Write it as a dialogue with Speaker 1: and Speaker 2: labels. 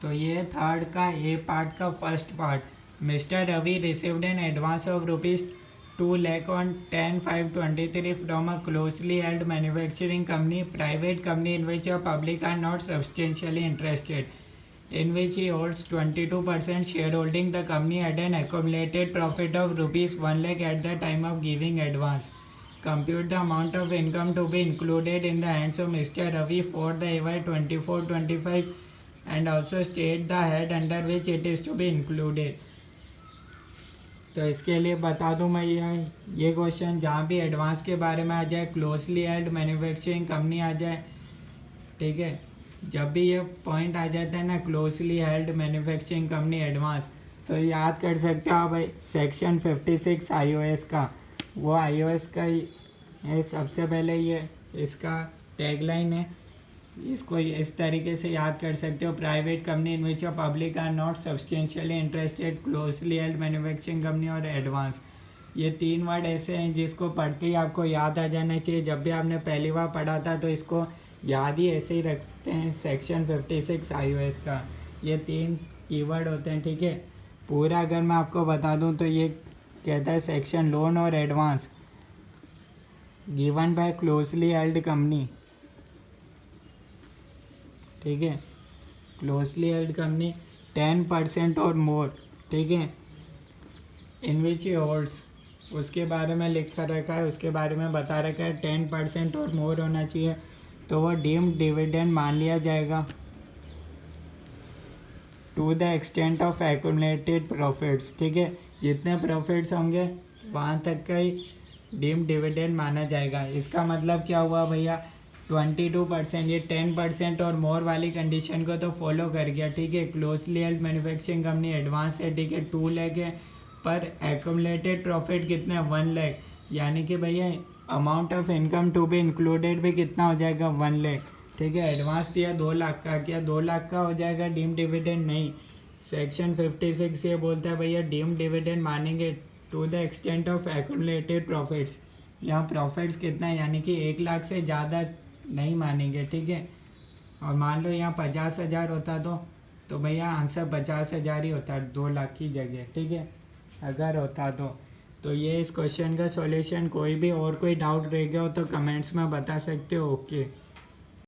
Speaker 1: तो ये थर्ड का ए पार्ट का first part, mister Ravi received an advance of ₹2 lakh on 10/5/23 from a closely held manufacturing company, private company in which the public are not substantially interested, in which he holds 22% shareholding. The company had an accumulated profit of ₹1 lakh at the time of giving advance. Compute the amount of income to be included in the hands of Mr. Ravi for the AY 24-25 and also state the head under which it is to be included. तो इसके लिए बता दूं मैं ये question जहाँ भी advance के बारे में आ जाए, क्लोजली हेल्ड मैन्युफैक्चरिंग कंपनी आ जाए, ठीक है, जब भी ये पॉइंट आ जाता है ना closely held manufacturing company advance, तो याद कर सकते हो भाई सेक्शन 56 iOS का, वो iOS का ये सबसे पहले ये इसका टैगलाइन है, इसको इस तरीके से याद कर सकते हो, private company in which public are not substantially interested, closely held manufacturing company और एडवांस। ये 3 वर्ड ऐसे हैं जिसको पढ़ते ही आपको याद आ जाना चाहिए। जब भी आपने पहली बार पढ़ा था तो इसको याद ही ऐसे ही रखते हैं, सेक्शन 56 iOS का ये 3 कीवर्ड होते हैं, ठीक है। पूरा अगर मैं आपको बता दूं तो ये कहता है सेक्शन लोन और advance given by closely held company, ठीक है, क्लोजली हेल्ड कंपनी 10% और मोर, ठीक है, इन विच ही होल्ड्स, उसके बारे में लिखा रखा है, उसके बारे में बता रखा है 10% और मोर होना चाहिए, तो वो डीम्ड डिविडेंड मान लिया जाएगा to the extent of accumulated profits, ठीक है, जितने प्रॉफिट्स होंगे वहाँ तक का ही डीम्ड डिविडेंड माना जाएगा। इसका मतलब क्या हुआ भैया, 22%, ये 10% और मोर वाली कंडीशन को तो फॉलो कर गया, ठीक है। Closely held manufacturing company advance है, ठीक है, 2 लाख है, पर एक्यूमुलेटेड प्रॉफिट कितना है 1 लाख, यानी कि भैया amount of income to be included भी कितना हो जाएगा 1 लाख, ठीक है। एडवांस दिया 2 लाख का, क्या 2 लाख का हो जाएगा डीम डिविडेंड? नहीं, सेक्शन 56 ये बोलता है भैया डीम डिविडेंड मानेंगे to the extent of accumulated profits, यहाँ प्रॉफिट्स कितना है यानी कि 1 लाख से ज़्यादा नहीं मानेंगे, ठीक है। और मान लो यहाँ 50,000 होता तो भैया आंसर 50,000 ही होता 2 लाख की जगह, ठीक है, अगर होता तो ये इस क्वेश्चन का सॉल्यूशन। कोई भी और कोई डाउट रह गया हो तो कमेंट्स में बता सकते हो। ओके।